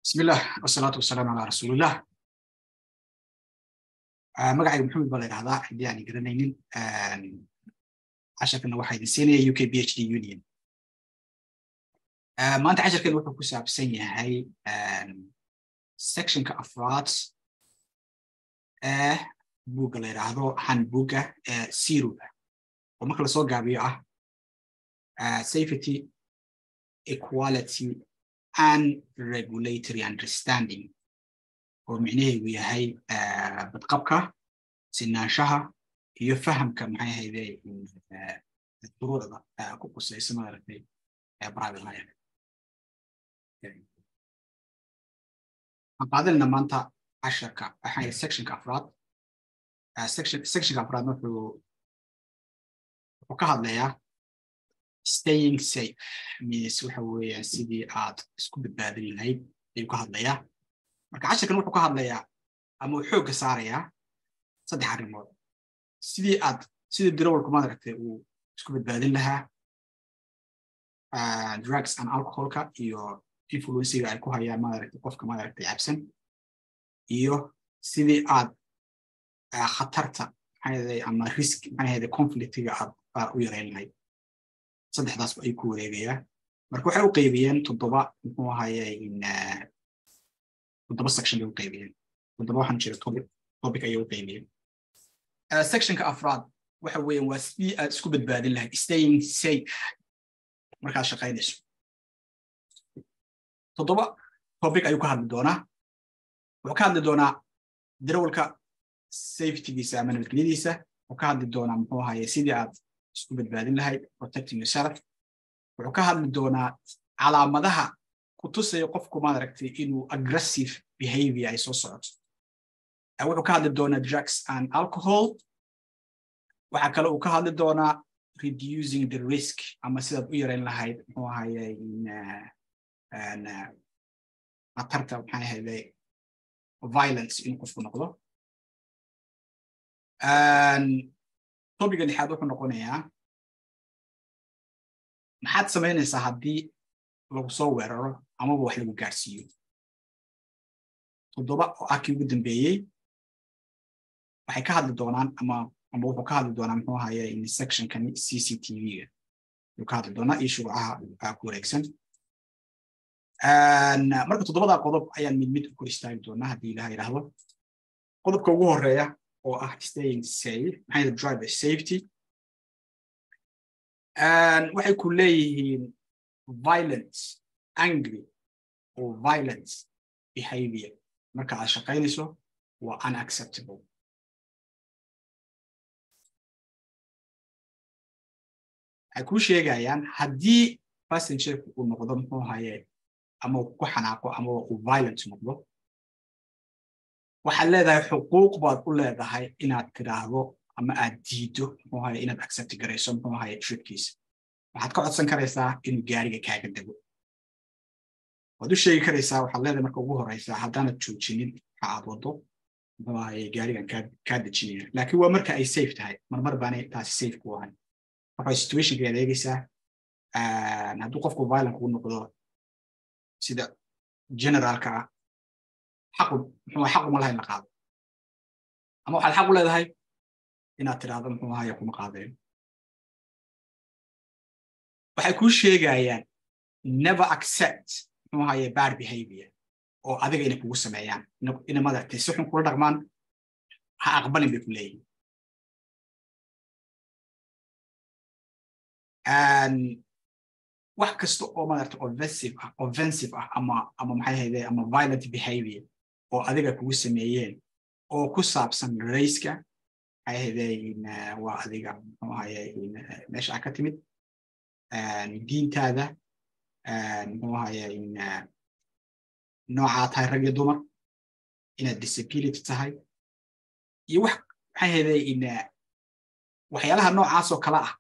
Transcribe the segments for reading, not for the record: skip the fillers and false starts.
بسم الله والصلاة والسلام على رسول الله. magacaygu maxamed baa la yidhahdaa haddii aan garanaynin casharkana waxaa idin siinaya UK PhD Union. maanta casharkan wuxuu ku saabsan yahay sectionka afraad ee buugga la yidhaahdo handbookga Zero-ga oo marka lasoo gaabiyo ah safety, equality and regulatory understanding oo micnaheedu yahay badqabka, sinaanshaha iyo fahamka maxay ahaydee shuruucda ku qusaysa maaragtay private life. Waxaan qaadanayna maanta casharka waxaa sectionka afraad. sectionka afraad wuxuu ka hadlayaa staying safe means waxa weeyaan sidii aad isku badbaadin lahayd ayuu ka hadlayaa. marka casharkan wuxuu ka hadlayaa ama uu xoogga saarayaa saddex arrimood. sidii darawalku maaragtay uu isku badbaadin lahaa drugs and alcoholka iyo influencega ay ku hayaan maaragtay qofka maaragtay cabsan, iyo sidii aad khatarta ama risk conflictiga aad u yareyn lahayd. saddexdaas ay ku wareegayaan. marka waxay u qaybiyeen toddoba section ay u qaybiyeen. toddoba waxaan jira topic ayay u qaybiyeen. sectionka afraad waxa weeyaan waa sidii aad isku badbaadin lahayd, staying safe markaad shaqaynayso. toddoba topic ayuu ka hadli doonaa. wuxuu ka hadli doonaa darawalka safetygiisa ama nabadgelyadiisa. wuxuu ka hadli doonaa sidii aad isku badbaadin lahayd, protecting yourself. wuxuu ka hadli doonaa calaamadaha ku tusaya qofku maaragtay inuu aggressive behavior ay soo socoto. wuxuu ka hadli doonaa drugs and alcohol. waxaa kale uu ka hadli doonaa reducing the risk ama sidaad u yareyn lahayd khatarta violence inuu qofku noqdo. topiga lixaad wuxuu noqonayaa maxaad samaynaysaa haddii lagu soo weeraro amaba wax lagu gaarsiiyo. toddoba oo akii ugu dambeeyey waxay ka hadli doonaan ama wuxuu ka hadli doonaa sectionkani CCTV-ga wuxuu ka hadli doonaa iyo shuruucaha ku wareegsan. marka toddobadaa qodob ayaan mid u kor istaagi doonaa haddii ilaha yidhaahdo. qodobka ugu horeeya oo ah staying safe, driver safety. waxay ku leeyihiin violence, angry or violence behavior marka aad shaqaynayso waa unacceptable. waxay kuu sheegayaan haddii passengerku uu noqdo ama uu ku xanaaqo ama uu violence noqdo, waxaad leedahay xuquuq baad u leedahay inaad tiraahdo ama aad diido inaad accept garayso shirkiisa. waxaad ka codsan karaysaa inuu gaariga kaaga dego. waad u sheegi karaysaa, waxaad leedahay marka ugu horeysa haddaanad joojinin waxa aad wado gaarigan kaa dejinaya. laakiin waa marka ay safe tahay. marmar baanay taasi safe ku ahayn. waxay situationka aad eegaysaa hadduu qofku violent kugu noqdo sida generaalka ah xaq uma lahayn la qaado, ama waxaad xaq u leedahay inaad tiraahdo kuma qaadeen. waxay kuu sheegayaan never accept bad behavior oo adiga inay kugu sameeyaan, inay madaragtay si xun kula dhaqmaan ha aqbalin bay ku leeyihin. wax kasta oo madaragtay offensive ah ama violent behavior oo adiga kugu sameeyeen oo ku saabsan rayska waa adiga meesha ka timid, diintaada, noocaa tahay rag iyo dumar, inaad disability tahay, iyo waxyaalaha noocaasoo kale ah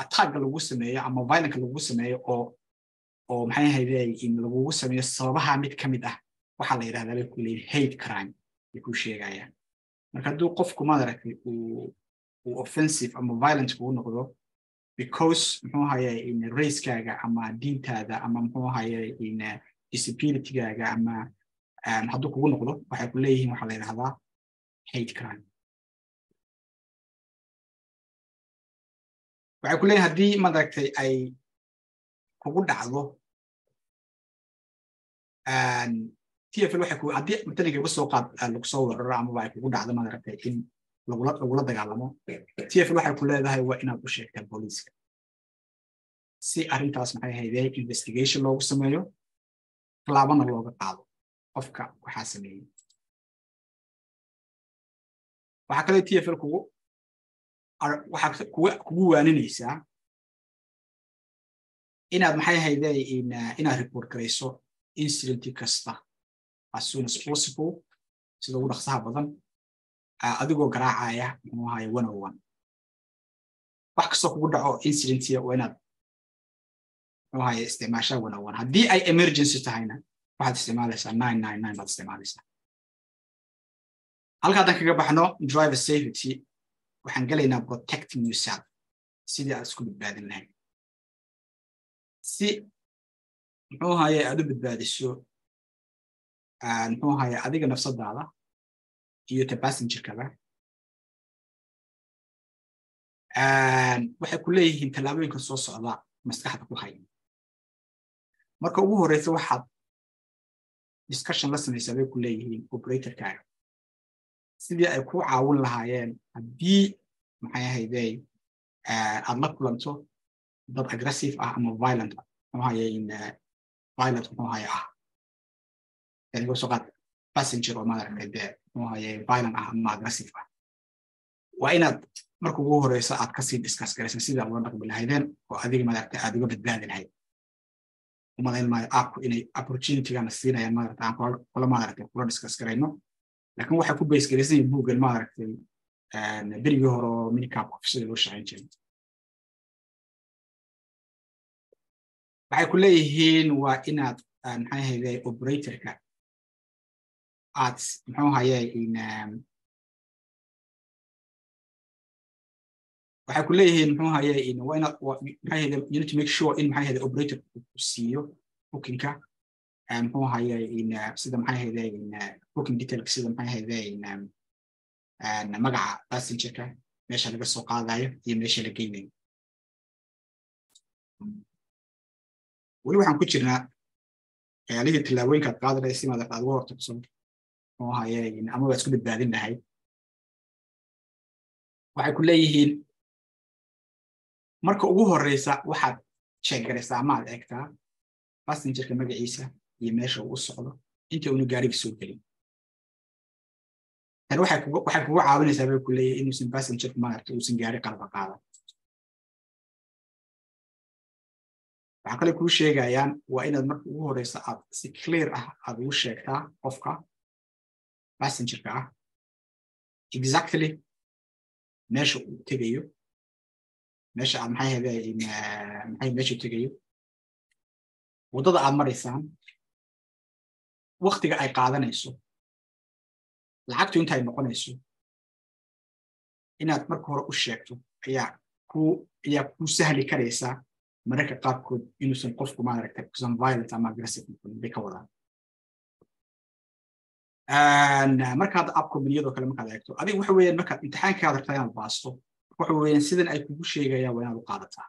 attack lagu sameeyo ama violence lagu sameeyo oo lagugu sameeyo sababaha mid ka mid ah waxaa la yidhahdaa bay ku leeyihin hate crime ay ku sheegayaan. marka hadduu qofku maaragtay uu offensive ama violent kugu noqdo because racekaaga ama diintaada ama disability-gaaga ama hadduu kugu noqdo waxay ku leeyihiin waxaa la yidhahdaa hate crime waxay ku leeyihiin haddii maaragtay ay kugu dhacdo TFL waxay ku haddii mataliga uga soo qaad lagu soo weeraro ama ay kugu dhacdo maaragtay in lagula dagaalamo TFL waxay ku leedahay waa inaad u sheegtaa booliiska si arrintaas maxay ahaydee investigation loogu sameeyo tallaabana looga qaado qofka waxaa sameeyey waxaa kale TFL waxaa kugu waaninaysaa inaad maxay ahaydee inaad report garayso incident kasta as soon as possible sida ugu dhaqsaha badan adigoo garaacaya muxuu ahaye 101 wax kastoo kugu dhaco incidentia waa inaad muxuu ahaye isticmaashaa 101 haddii ay emergency tahayna waxaad isticmaalaysaa 999 baad isticmaalaysaa halka haddaan kaga baxno driver safety waxaan gelaynaa protecting yourself sidii aad isku badbaadin lahayd si muxuu ahaye aad u badbaadiso muxuu ahaye adiga nafsadaada iyo ta passengerkaba waxay ku leeyihiin tallaabooyinka soo socda maskaxda ku haya marka ugu horeysa waxaad discussion la samaysaa bay ku leeyihiin operatorkaaga sidii ay ku caawin lahaayeen haddii maxay ahaydee aad la kulanto dad aggressive ah ama violent muxuu ahaye violent muxuu ahaye ah yani soo qaad passenger oo maaragtay dee muxuu ahaye violent ah ama aggressive ah waa inaad marka ugu horeysa aad kasii discuss garaysan sida loo dhaqmi lahaydeen oo adiga maaragtay aad uga badbaadi lahayd umalayn maayo aabku inay opportunity-gana siinayaan maaragtay aan kula maaragtay kula discuss garayno laakiin waxay ku base garaysan yihiin buuggan maaragtay berigii hore oo minicap ofisada loo shaqayn jiray waxay ku leeyihiin waa inaad maxay ahaydee operatorka aad muxuu ahaye waxay ku leeyihiin muxuu ahaye waa inaad maxay ahaydee you need to make sure in maxay ahaydee operator uu siiyo bookingka muxuu ahaye sida maxay ahaydee booking detail sida maxay ahaydee magaca passengerka meesha laga soo qaadayo iyo meesha la geynayo weli waxaan ku jirnaa xaalihii tallaabooyinkaad qaadaysa si maad uga hortagso muxuu ahaye ama waad isku badbaadin lahayd waxay ku leeyihiin marka ugu horeysa waxaad check garaysaa ama aad eegtaa passengerka magaciisa iyo meesha uu socdo inta uu gaariga soo gelin tan waxay kugu caawinaysaa bay ku leeyihiin inuusan passengerka maaragtay uusan gaari qalba qaadan waxaa kale kuu sheegayaan waa inaad marka ugu horeysa aad si clear ah aad ugu sheegtaa qofka passengerka ah exactly meesha uu tegayo meesha aad maxay ahaydee meesha uu tegayo waddada aad maraysaan waqtiga ay qaadanayso lacagtu inta ay noqonayso inaad marka hore u sheegto ayaa kuu sahli karaysaa mararka qaarkood inuusan qofku maaragtay kusan violent ama aggressive noqon bay ka wadaan markaad abka miliyadoo kale markaad eegto adiga waxa weeyaan markaad imtixaankaada rabtaa inaad baasto waxa weeyaan sidan ay kugu sheegayaan waa inaad u qaadataa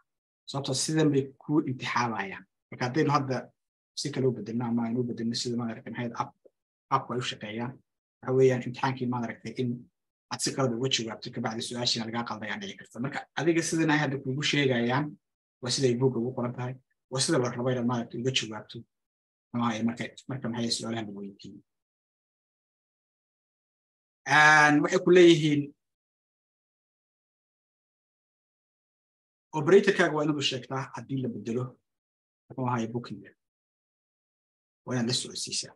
sababtoo sidan bay kuu imtixaamayaan marka haddaynu hadda si kale u bedelno ama aynu u bedelno sida maaragtay maxay abku ay u shaqeeyaan waxa weeyaan imtixaankii maaragtay in aad si qalad uga jawaabto kabacdi su-aashiina lagaa qaldayaan dhici karta marka adiga sidan ay hadda kugu sheegayaan waa sida ay buugga ugu qoran tahay waa sida la rabo inaad maaragtay uga jawaabto marka maxay su-aalaha lagu weydiiyo waxay ku leeyihiin operatorkaaga waa inaad u sheegtaa haddii la bedelo muxuu ahaye bookinga waa inaad la socodsiisaa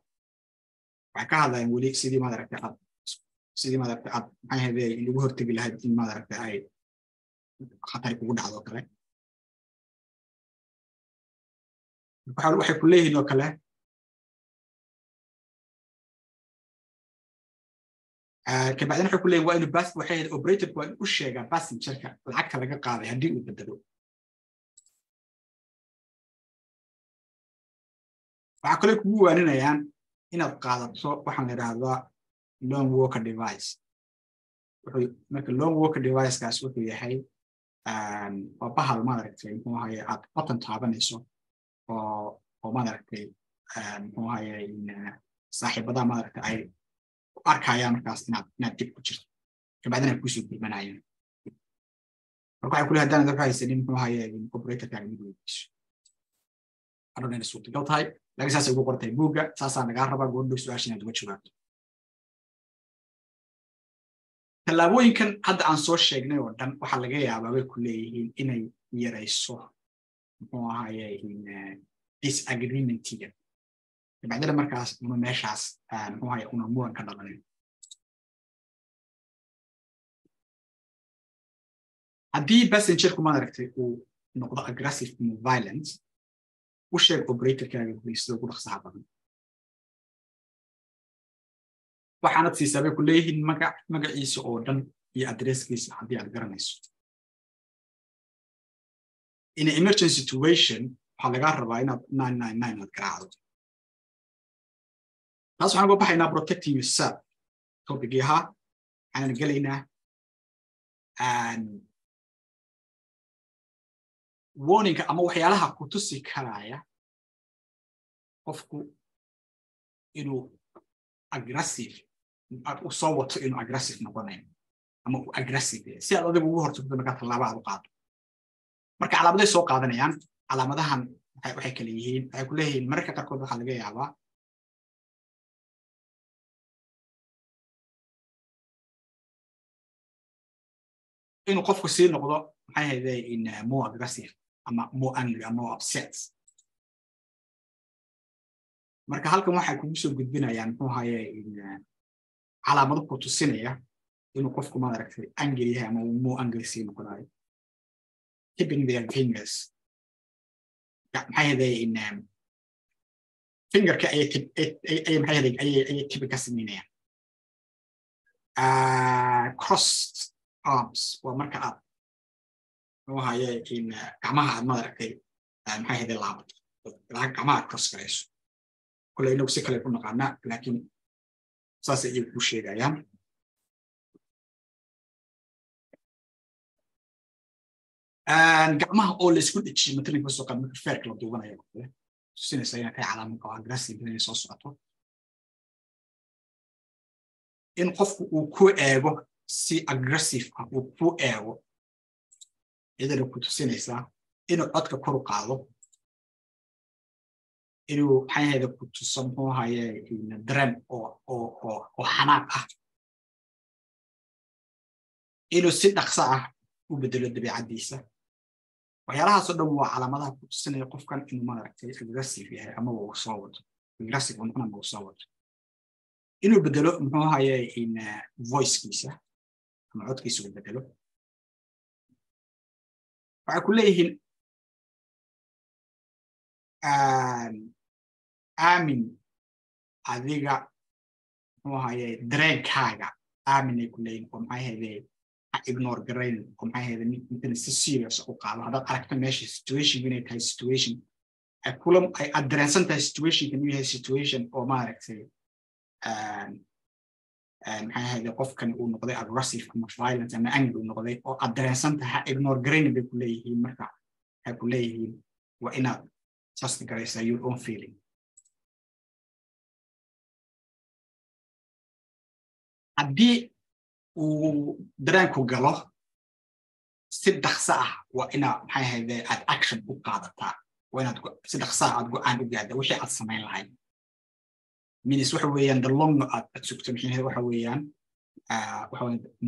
waxay ka hadlayaan weli sidii maaragtay aad maxay ahaydee lagu hortegi lahayd in maaragtay ay khatari kugu dhacdo kale waxay ku leeyihiin oo kale kabacdina waxay ku leeyihin waa inuu waxay operatorku waa in u sheegaa passengerka lacagta laga qaaday haddii uu bedelo waxa kale kugu waaninayaan inaad qaadato waxaan la yiraahdaa long worker device marka long worker device kaas wuxuu yahay waa bahal maaragtay muxuu ahaayay aad button taabanayso oo maaragtay muxuu ahaayay saaxiibada maaragtay ay arkayaan markaas inaad dib ku jirto kabacdina ku soo gudbanayaan marka ay kula hadaan dadka haysan muxuu ahaayay operator ka mid weeyso arrin ay suurtagal tahay laakiin saas ugu qortay buugga saasa naga rabaa go'do su'aashan aad uga jawaabto talaabooyinkan hadda aan soo sheegnay oo dhan waxa laga yaabaa way ku leeyihiin inay yarayso muxuu ahaayay disagreement-iga kabacdina markaas uma meeshaas muxuu ahaayay una muran ka dhalanay haddii passenger-ku maaragtay uu noqdo aggressive and violent u sheeg operator-kaaga sida ugu dhaqsaha badan waxaanad siisabay ku leeyihiin magaciisa oo dhan iyo adresskiisa haddii aad garanayso in an emergency situation waxaa laga rabaa inaad 999 aad garaacdo taas waxaan uga baxaynaa protecting yourself topicii ahaa waxaan gelaynaa warning ama waxyaalaha ku tusi karaya qofku inuu aggressive u soo wato inuu aggressive noqonayo ama uu aggressive si aad adigu ugu hortagto marka talaabo aad u qaado marka calaamaday soo qaadanayaan calaamadahan waxay kala yihiin waxay ku leeyihiin marka qarkood waxa laga yaabaa inuu qofku sii noqdo maxay hayday in more aggressive ama more angry ama more upset marka halkan waxay kugu soo gudbinayaan muxuu ahaayay in calaamado ku tusinaya inuu qofku maaragtay angry yahay ama more angry sii noqonayo tipping their fingers maxay hayday in fingerka ay maxay hayday ay tip ka sameynayaan crossed arms waa marka aad muxuu ahaayay in gacmaha aad maaragtay maxay hayday laabato gacmaha cross garayso كل إنه سكر يكون نقعنا لكن ساس يجيب وشيء أيام قامها أول سكوت شيء مثلاً بس وقت من الفرق لو دوبنا يقول سنة سنة كي علامة أو أجريسيف من الصوص أطول إن قف وكو أبو سي أجريسيف أو كو أبو إذا لو كنت سنة سا إنه أتك كرو قالو inuu xayada ku tusan oo haye in dareen oo xanaaq ah inuu si dhaqso ah u bedelo dabiicadiisa waxyaalahaas oo dhan waa calaamadaha ku tusinaya qofkan inuu maaragtay aggressive yahay ama uu soo wato aggressive uu soo wato inuu bedelo muxuu haye in voice-kiisa ama codkiisa uu bedelo waxay ku leeyihiin آمن هذيك هو هاي درين كاجا آمن يكونين كم هاي هذي ignore جرين كم هاي هذي مثل serious أو قال هذا أكتر ماشي situation بين هاي situation أقولهم أي أدرسن هاي situation كنيه هاي situation أو ما ركتي هاي هذي قف كان يقول نقضي aggressive أو violent أما angry نقضي أو أدرسن هاي ignore جرين بيقوليه مركا هيقوليه وإنا just جريسة your own feeling haddii uu dareenku galo si dhaqso ah waa inaad maxay hayday aad action u qaadataa waa inaad si dhaqso ah aad go'aan u gaadho wixii aad samayn lahayd minis waxa weeyaan the long aad sugto maxay waxa weeyaan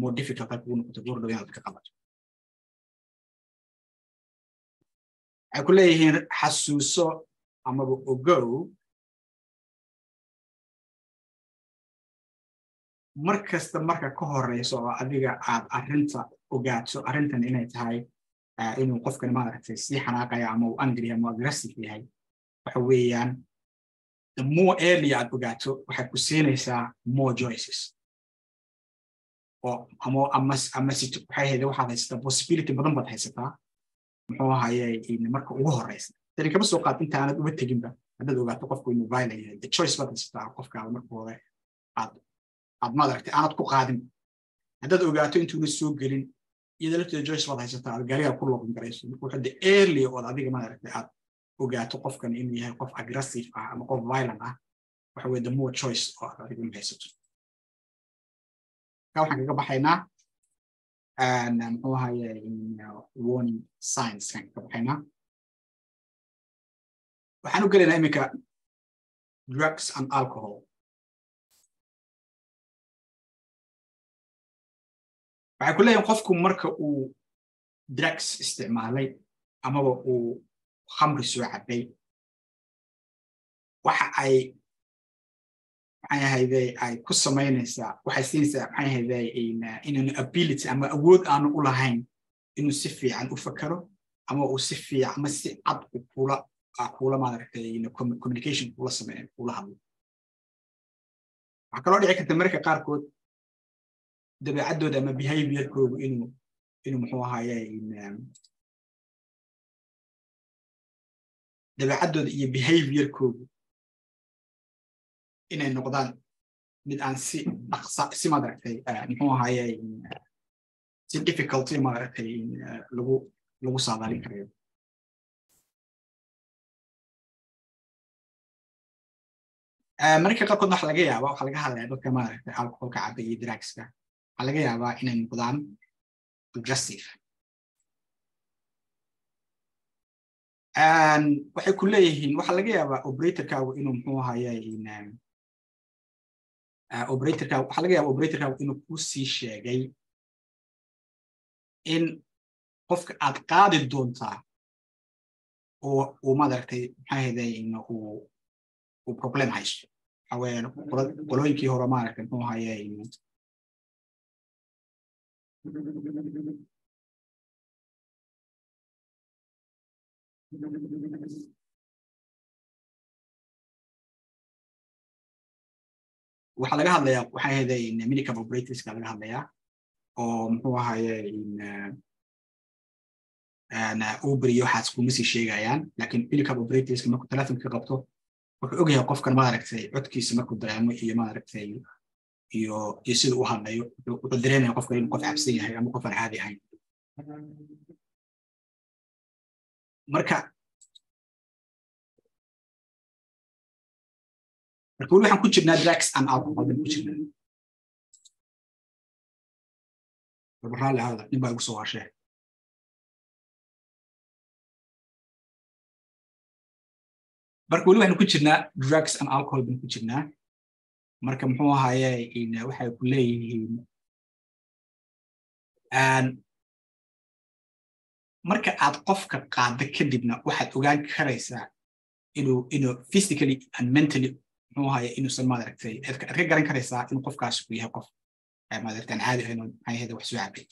more difficult aad ugu noqoto goor dhow inaad ka qabato ay ku leeyihiin xasuuso amaba ogow markasta marka ka horeyso oo adiga aad arinta ogaato arintan inay tahay inuu qofkan maaragtay si xanaaqaya ama uu angry ama aggressive yahay waxa weeyaan the more early aad ogaato waxay ku siinaysaa more choices oo ama si waxay hayday waxaad haysataa possibility badan baad haysataa muxuu ahaayay in marka ugu horeysa tani kama soo qaad inta aanad uga teginba haddaad ogaato qofku inuu violent yahay the choice baad haysataa qofkaada marka hore aad maaragtay aanad ku qaadin haddaad ogaato intuuna soo gelin iyada lafteeda choice baad haysataa aad gaariga ku looqin karayso marka waxaa the early ood adiga maaragtay aad ogaato qofkan inuu yahay qof aggressive ah ama qof violent ah waxa weeye the more choice oo aad adiga haysato ka waxaan kaga baxaynaa muxuu ahaye warning signs kan kaga baxaynaa waxaan u gelaynaa iminka drugs and alcohol waxay ku leeyihiin qofku marka uu drugs isticmaalay amaba uu khamri soo cabay waxa ay ku samaynaysaa waxay siinaysaa inuu ability ama awood aanu u lahayn inuu si fiican u fakaro ama uu si fiican ama si cad kula maaragtay communication kula sameeyo kula hadlo waxa kaloo dhici karta marka qaarkood dabeecadooda ama behaviorkoodu inuu muxuu ahaye dabeecadooda iyo behaviorkoodu inay noqdaan mid aan si maaragtay muxuu ahaye si difficulty maaragtay lagu saadaalin karayo marka qaarkood waxa laga yaabaa waxa laga hadlayaa dadka maaragtay alcoholka cabay iyo drugska waxa laga yaabaa inay noqdaan aggressive waxay ku leeyihiin waxa laga yaabaa operatorkaagu inuu muxuu ahaye waxa laga yaabaa operatorkaagu inuu ku sii sheegay in qofka aad qaadi doontaa oo maaragtay maxay ahaydee uu problem haysto waxa weeyaan qolooyinkii hore maaragtay muxuu ahaye waxa laga hadlayaa waxay ahaydee minicab operatorska laga hadlayaa oo muxuu ahaye Uber iyo waxaas kuma sii sheegayaan laakiin minicab operatorska markuu telefonka qabto wuxuu ogyahay qofkan maaragtay codkiisa markuu dareemo iyo maaragtay iyo sida uu hadlayo wuxuu dareemayaa qofka inuu qof cabsan yahay ama qof aan caadi ahayn marka waxaan ku jirnaa drugs and alcohol ku jirnaa barnaamij hada nin baa igu soo waashay marka waxaan ku jirnaa drugs and alcohol ku jirnaa marka muxuu ahaye waxay ku leeyihiin marka aad qofka qaado kadibna waxaad ogaan karaysaa inuu physically and mentally muxuu ahaye inuusan maaragtay aad ka garan karaysaa inuu qofkaas uu yahay qof maaragtay aan caadi ahayn maxay ahayd wax soo cabay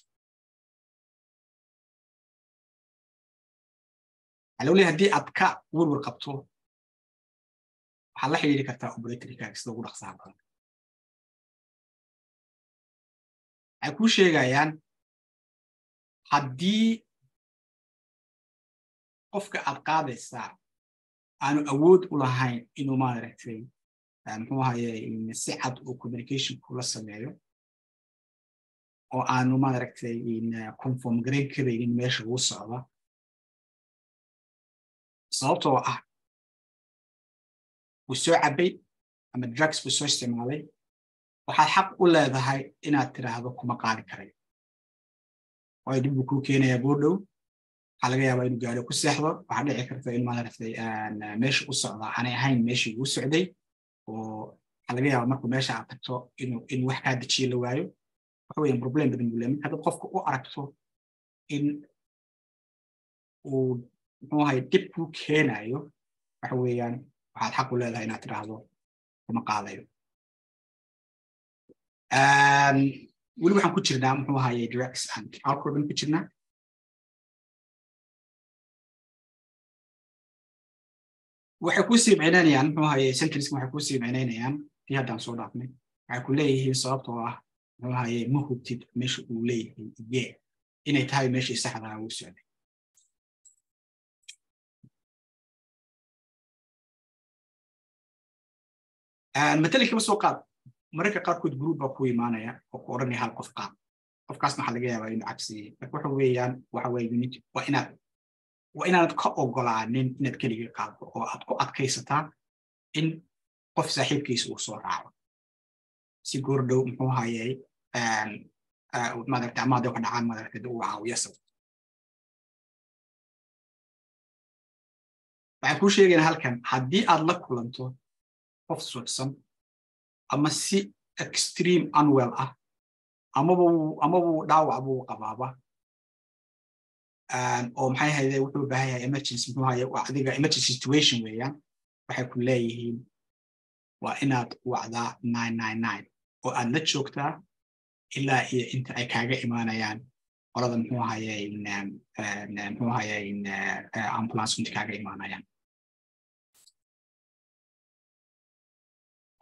halowle haddii aad ka warwar qabto waxaad la xiriiri kartaa operatorkaaga sida ugu dhaqsaha badan waxay kuu sheegayaan haddii qofka aad qaadaysaa aanu awood u lahayn inuu maaragtay muxuu ahaye si cad uu communication kula sameeyo oo aanu maaragtay conform gareyn karaynin meesha uu socda sababtoo ah wuu soo cabay ama drugs buu soo isticmaalay waxaad xaq u leedahay inaad tiraahdo kuma qaadi karayo waayo dib buu kuu keenayaa boodhow waxaa laga yaabaa inuu gaadho ku seexdo waxaa dhici karta in maaragtay meesha u socdaa aanay ahayn meeshii uu socday oo waxaa laga yaabaa markuu meesha aad tagto in wax kaa dejiye la waayo waxa weeyaan problem badan buu leeyahay haddaad qofka u aragto in uu muxuu ahaye dib kuu keenayo waxa weeyaan waxaad xaq u leedahay inaad tiraahdo kuma qaadayo weli waxaan ku jirnaa muxuu ahaye drugs and alcohol baan ku jirnaa waxay ku sii micnaynayaan muxuu ahaye sentence waxay ku sii micnaynayaan tii haddaan soo dhaafnay waxay ku leeyihiin sababtoo ah muxuu ahaye ma hubtid meesha uu leeyahay inay tahay meeshii saxda ah uu socday مثلا كما سوقات مركا قاركود جروب بaa ku imaanaya oo ku oranaya hal qof qaad qofkaasna waxa laga yaabaa inuu cabsiyo waxa weeyaan waxa weeye waa inaad ka ogolaanin inaad kaliya qaado oo aad ku adkaysataa in qof saaxiibkiisa uu soo raaco si goordhow muxuu hayay madarta amaado ka dhacaan madarta uu caawiyo sabab waxaan ku sheegay halkan haddii aad la kulanto qof suuxsan ama si extreme unwell ah ama uu dhaawac buu qabaaba oo maxay hayday wuxuu u baahan yahay emergency muxuu hayay adiga emergency situation weeyaan waxay ku leeyihiin waa inaad wacdaa 999 oo aad la joogtaa ilaa iyo inta ay kaaga imaanayaan qolada muxuu hayay ambulance inta kaaga imaanayaan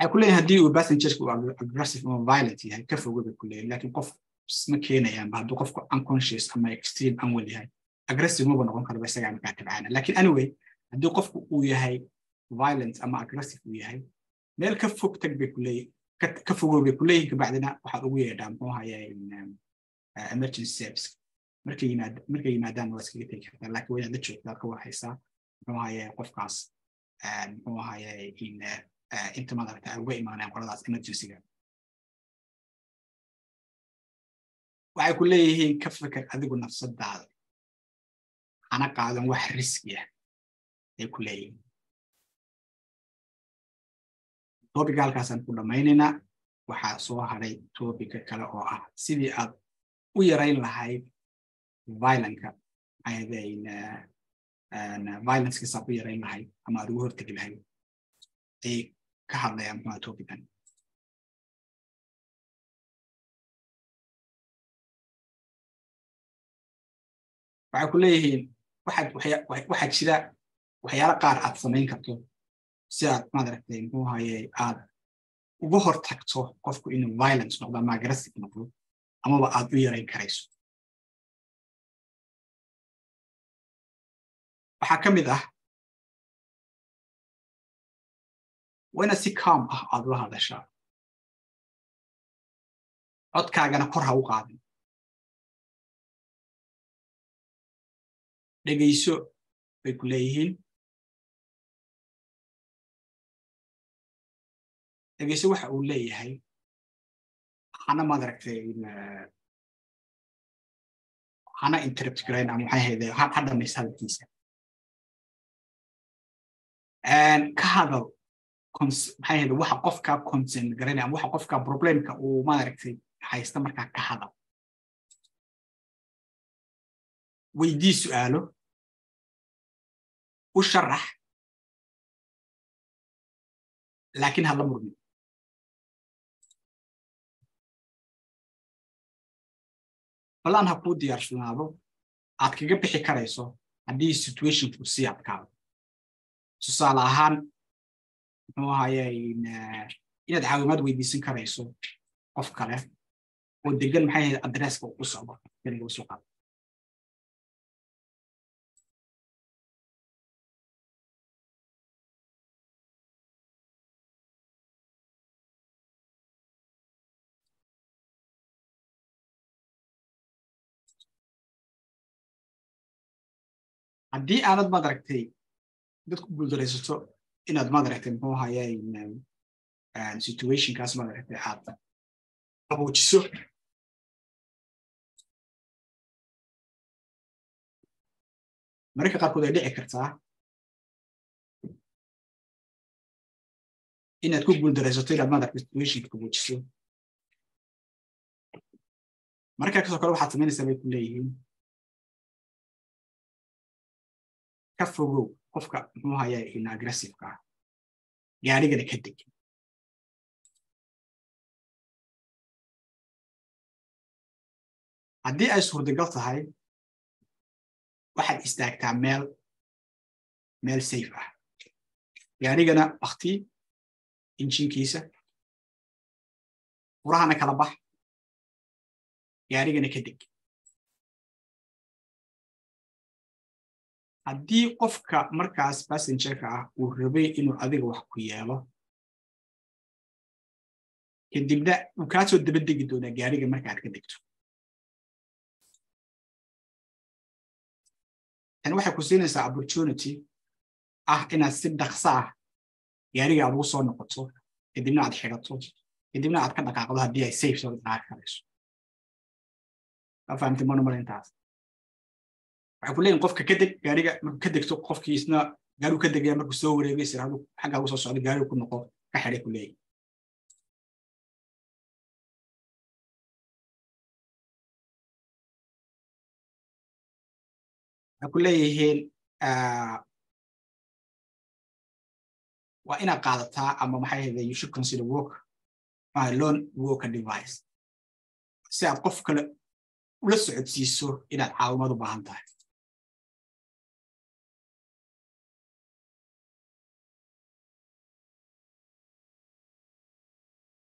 ay ku leeyahay haddii uu passengerku aggressive or violent yahay ka fogoobay ku leeyahay laakiin qof ma keenayaan hadduu qofku unconscious ama extreme unwell yahay aggressive ma noqon karo isaga markaa tabcaana laakiin anyway haddii qofku uu yahay violent ama aggressive uu yahay meel ka fog tag bay ku leeyahay ka fogoobay ku leeyahay kabacdina waxaad ugu yeedhaa muxuu hayay emergency service markay yimaadaan waa iskaga tegi kartaa laakiin waa inaad la joogtaa ka warhaysaa muxuu hayay qofkaas muxuu hayay inta madarta ay uga imaanayaan qoladaas emergency-ga waxay ku leeyihiin ka fikir adigu nafsadaada hana qaadan wax riski ah ay ku leeyihiin topic halkaasaan ku dhammaynaynaa waxaa soo haray topica kale oo ah sidii aad u yarayn lahayd violence-kiisa u yarayn lahayd ama aad ugu hortegi lahayd ay ka hadlayaan muxuu topican waxay ku leeyihiin waxaa jira waxyaalo qaar aad samayn karto si aad madaragtay muxuu hayay aad uga hortagto qofku inuu violence noqdo ama aggressive noqdo amaba aad u yarayn karayso waxaa ka mid ah waa inaad si calm ah aad ula hadashaa codkaagana kor ha u qaadin dhegayso bay ku leeyihiin dhegayso waxa uu leeyahay hana madaragtay hana interrupt garayn ama maxay hayday ha dhamaysa hadalkiisa ka hadal maxay hayday waxa qofka concern garayn ama waxa qofka problemka uu madaragtay haysta markaa ka hadal weydii su'aalo u sharax laakiin hala murmin balan ha ku diyaarsanaado aad kaga bixi karayso haddii situationku sii adkaado tusaale ahaan muxuu hayay inaad caawimaad weydiisan karayso qof kale oo degan maxay hayday adresska u socdo kaliya u soo qaado haddii aanad madaragtay dadku guuldaraysato inaad madaragtay muxuu hayay situationkaas madaragtay aad qaboojiso mararka qaarkood ay dhici kartaa inaad ku guuldaraysato inaad madaragtay situationka qaboojiso markaa kasoo kale waxaad samaynaysaa bay ku leeyihiin ka fogow qofka muxuu hayay aggressive-ka gaarigana ka deg haddii ay suurtagal tahay waxaad istaagtaa meel safe ah gaarigana bakti injinkiisa furahana kala bax gaarigana ka deg haddii qofka markaas passengerka ah uu rabay inuu adiga wax ku yeelo kadibna uu kaa soo daba degi doonaa gaariga markaad ka degto tan waxay ku siinaysaa opportunity inaad si dhaqso gaariga aad ugu soo noqoto kadibna aad xirato kadibna aad ka dhaqaaqdo haddii ay safe soo dhaqaaqi karayso fahamtay monomer intaas waxay ku leeyihin qofka ka deg gaariga markuu ka degto qofkii isna gaarigu ka degaya markuu soo wareegay siraadu xagga ugu soo socdo gaarigu ku noqo ka xiray ku leeyihin waxay ku leeyihiin waa inaad qaadataa ama maxay ahayd you should consider loan worker device si aad qof kale ula socodsiiso inaad caawimad u baahan tahay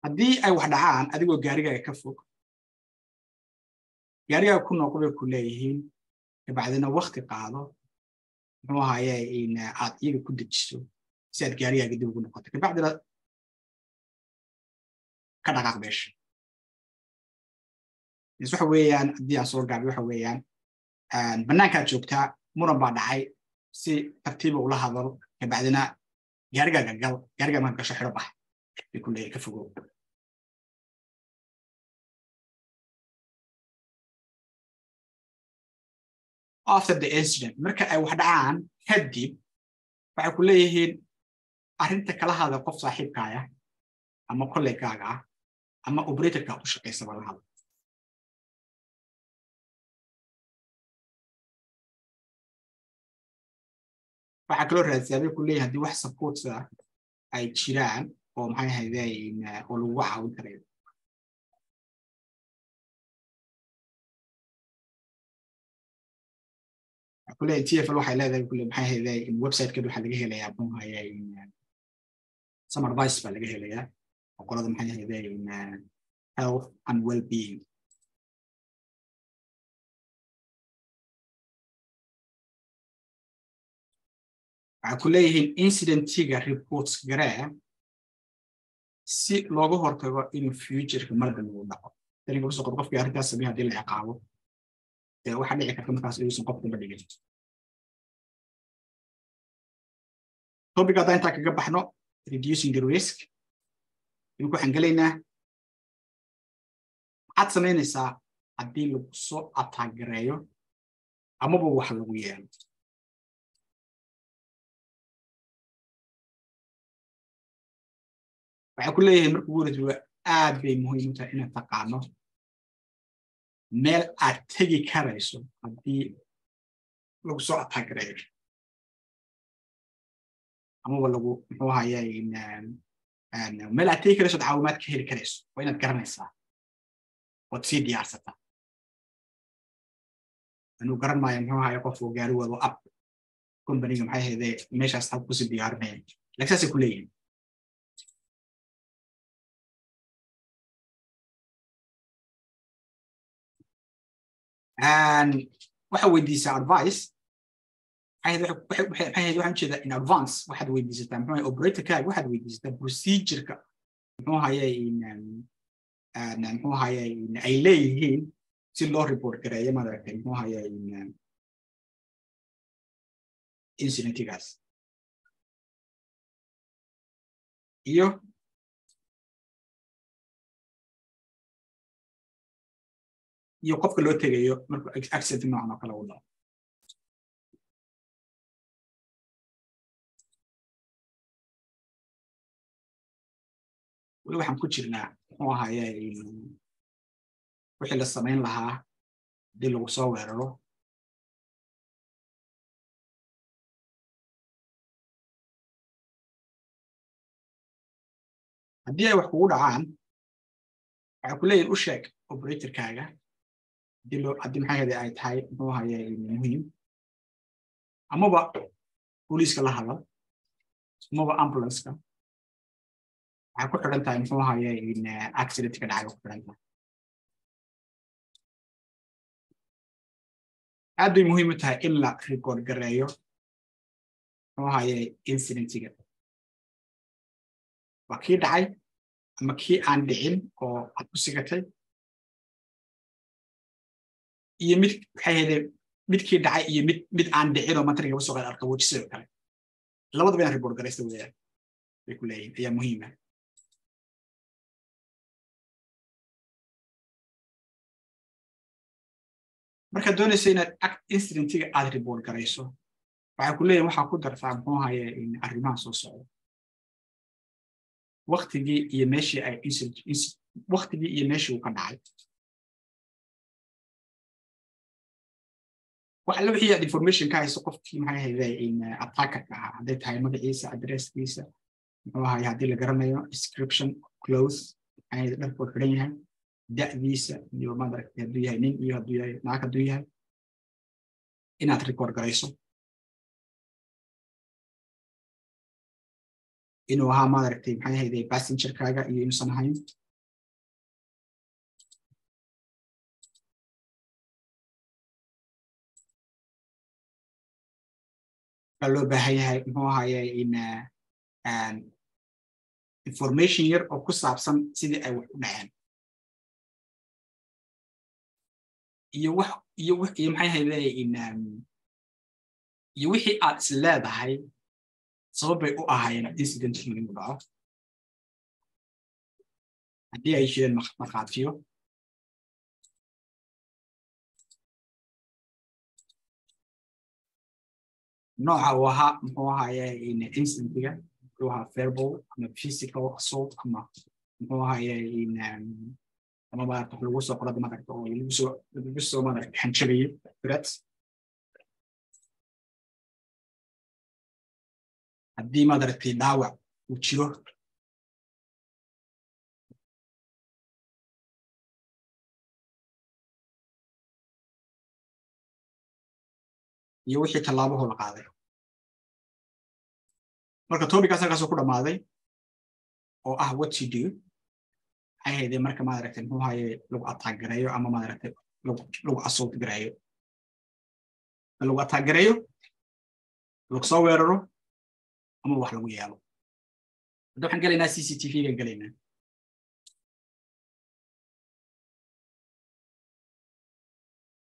haddii ay wax dhacaan adigoo gaarigaaga ka fog gaarigaaga ku noqo bay ku leeyihiin kabacdina waqti qaado muxuu ahaye in aad iyaga ku dejiso si aad gaarigaaga dib ugu noqoto kabacdina ka dhaqaaq meesha waxa weeyaan haddii aan soo gaabi waxa weeyaan bannaankaad joogtaa muran baa dhacay si tartiiba ula hadal kabacdina gaarigaaga gal gaarigaaga marka gasho xidho bax bay ku leeyihin ka fogow after the incident marka ay wax dhacaan kadib waxay ku leeyihiin arrinta kala hadla qof saaxiibkaaya ama kolleegaaga ama operatorka u shaqaysaba la hadla waxaa kaloo raadsaabay ku leeyahay haddii wax support ay jiraan oo maxay ahaydeen oo lagu caawin karayo كله TFL waxay leedahay kulli maxay ahaydeen in website-keedu waxa laga helayaa muxuu ahaayay some advice baa laga helayaa oo qolada maxay ahaydeen health and well-being waxaa ku leeyihiin incidentiga reports garee si looga hortago inuu future-ka mar dambe uu dhaco tani wuxuu soo qofkii arrintaas sameeyay haddii la ciqaabo waxa dhici karta markaas inuusan qofku ma dhigin topic hadda intaa kaga baxno reducing the riskinku waxaan gelaynaa maxaad samaynaysaa haddii lagu soo ataagareeyo amaba wax lagu yeelo waxay ku leeyihiin marka ugu horeysa aad bay muhiim u tahay inaad taqaano meel aad tegi karayso haddii lagu soo ataagareeyo amaba lagu muxuu ahaayay meel aad tegi karayso caawimaad ka heli karayso waa inaad garanaysaa ood sii diyaarsataa anuu garan maayo muxuu ahaayay qofku gaari wado app companiga maxay ahaydee meeshaas hab kusii diyaarinaya laakiin saasay ku leeyihin waxa weydiisaa advice waxaan jeedaa in advance waxaad weydiisataa muxuu operatorkaaga waxaad weydiisataa procedure-ka muxuu ahaayay muxuu ahaayay ay leeyihiin si loo report gareeyo maaragtay muxuu ahaayay incidentigaas iyo qofka loo tegayo markuu accident noocan oo kale u dhaco weli waxaan ku jirnaa muxuu ahaayay wixii la samayn lahaa haddii lagu soo weeraro haddii ay wax kugu dhacaan waxay ku leeyihin u sheeg operatorkaaga haddii maxay ahayd ay tahay muxuu ahaayay muhiim amaba booliiska la hadal amaba ambulance-ka waxay ku xidhan tahay muxuu ahaayay accident-ka dhacay ku xidhan tahay aad bay muhiim u tahay in la record gareeyo muxuu ahaayay incident-ga waa kii dhacay ama kii aan dhicin oo aad ku sigatay iyo mid waxay ahayd midkii dhacay iyo mid aan dhicin oo maanta laga soo qaad arqaboojisay oo kale labadaba inaan report garaysta weeyaan bay ku leeyihiin ayaa muhiim ah marka doonaysa inaad incidentiga aad report garayso waxay ku leeyihiin waxaa ku dartaa muxuu ahaye in arrimaha soo socda waqtigii iyo meeshii ay waqtigii iyo meeshii uu ka dhacay waxa la wixii information ka hayso qofkii maxay ahayd in attackerka ah haday tahay magaciisa addresskiisa muxuu ahaye haddii la garanayo description close ay dharku xiran yahay da'diisa iyo madarka hadduu yahay nin iyo hadduu yahay naag hadduu yahay inaad record garayso inuu ahaa madaragtay maxay ahayd passengerkaaga iyo inuusan ahayn loo baahan yahay muxuu ahaye in information yar oo ku saabsan sidii ay wax u dhaceen iyo maxay ahayd in iyo wixii aad is leedahay sababay u ahaayeen incident inuu dhaco haddii ay jireen markhaatiyo nooca uu ahaa muxuu ahaye in incidentiga muxuu ahaa verbal ama physical assault ama muxuu ahaye in ama maaragta lagu soo qorada maaragta oo lagu soo maaragta hanjabayo threats haddii maaragtay dhaawac uu jiro iyo wixii tallaabo la qaaday marka topic asaga ku dhamaaday oo ah what to do ay hayde marka maaragtay muxuu ahaye lagu attack gareeyo ama maaragtay lagu assault gareeyo lagu attack gareeyo lagu soo weeraro ama wax lagu yeelo hadda waxaan galaynaa CCTV ga galaynaa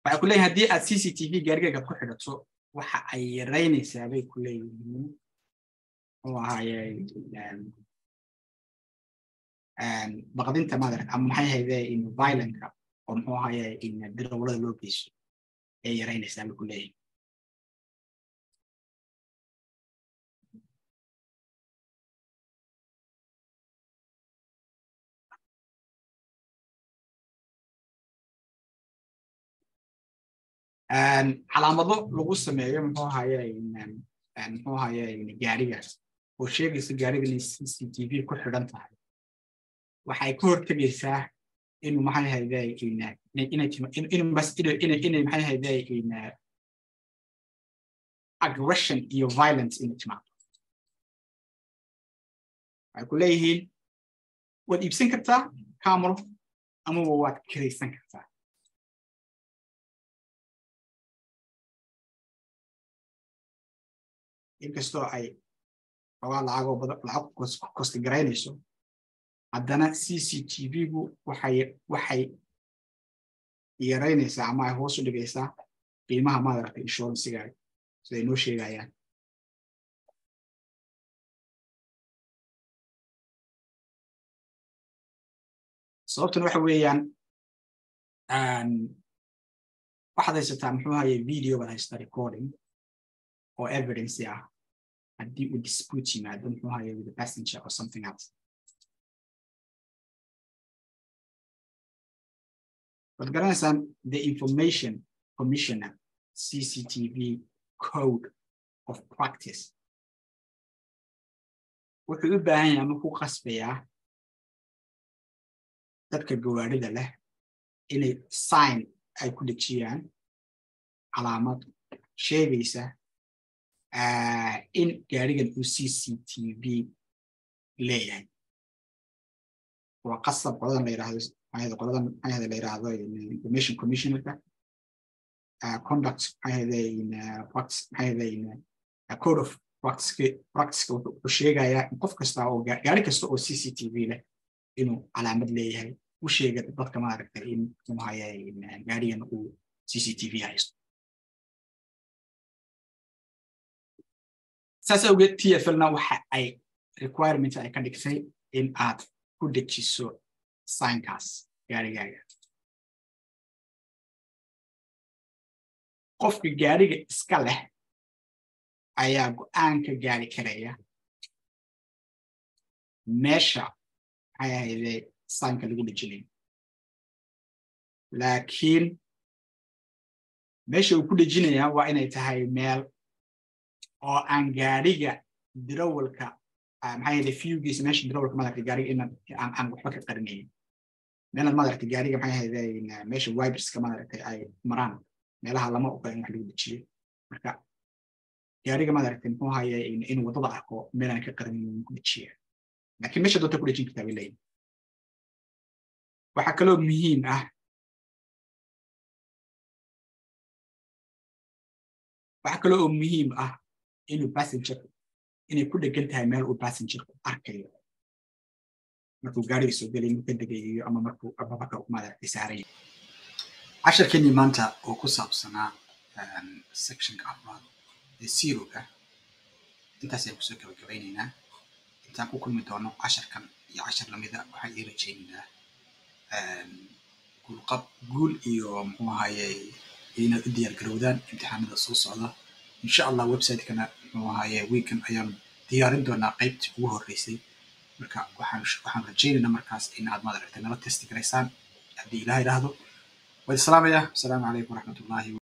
waxay ku leeyahay haddii aad CCTV gaarigaaga ku xidhato waxa ay yareynaysaa bay ku leeyihiin oo ahaye baqdinta madarka ama maxay ahayd in violence oo muxuu ahaye in dirawlada loo geysto ay yareynaysaa bay ku leeyihiin calaamado lagu sameeyo muxuu ahaye gaarigaas oo sheegaysa gaariga inay CCTV ku xidhan tahay waxay ka hortagaysaa inuu maxay ahayd inay maxay ahayd aggression iyo violence inay timaado waxay ku leeyihiin waad iibsan kartaa camera ama waad kiraysan kartaa inkastoo ay lacag kosti garaynayso haddana CCTV-gu waxay yaraynaysaa ama ay hoos u dhigaysaa qiimaha madarka insurance-ga siday noo sheegayaan sababtan waxa weeyaan waxaad haysataa muxuu ahaye video baad haysataa recording or evidence ah haddii uu dispute yimaado muxuu ahaye with the passenger or something else but garanaysaan the information commissioner CCTV code of practice wuxuu u baahan yahay ama ku qasbayaa dadka gawaarida leh inay sign ay ku dhejiyaan calaamad sheegaysa in gaarigan uu CCTV leeyahay waa qasab qoladan la yiraahdo information commissionerka conduct code of practice wuxuu sheegayaa in qof kasta oo gaari kasta oo CCTV leh إنه علامة ليه وشيء قد ضد كمان ركتين كم هاي قارين و CCTV هايست ساسا وجد TFL وح أي requirement أي كان يكفي إن آت كل شيء sign cast قاري قف قاري إسكاله أياقو أنك قاري كريه ماشى هاي sign كلو بيجيلين لكن ماشى وكل جينيا وين يتهاي ميل أو أنجاريجا درولك هاي الفيوجيس ماشى درولك ما ذاك جاري إن عن وحدة قرنية لأن ما ذاك جاريجا ما هي ماشى وايبرز كمان ذاك أي مران ميلها لما أقول إن حلو بتشي مركا جاريجا ما ذاك إنه هاي إن وضع أكو ميلان كقرنية بتشي لكن ماشى دوت كل جين كتاب الليل وحكلو مهم وحكلو مهم إنه باسنجر inay ku dhegan tahay meel uu passengerku arkayo markuu gaariga soo gelay inuu ka degayo ama markuu ababaka maaragtay saaray casharkeenii maanta oo ku saabsanaa sectionka afraad ee zero-ga intaas ayaan kusoo gabagabeynaynaa intaan ku kulmi doono casharkan iyo cashar lamida waxaan ii rajaynaynaa guul iyo muxuu ahaye inaad u diyaar garowdaan imtixaanada soo socda insha allah website-kana muxuu ahaye weekend ayaan diyaarin doonaa qaybtii ugu horreysay marka waxaan rajaynaynaa markaas in aad maaragtay nala testi garaysaan haddii ilaahay idhaahdo waa salaamaya asalaamu calaykum waraxmatullaahi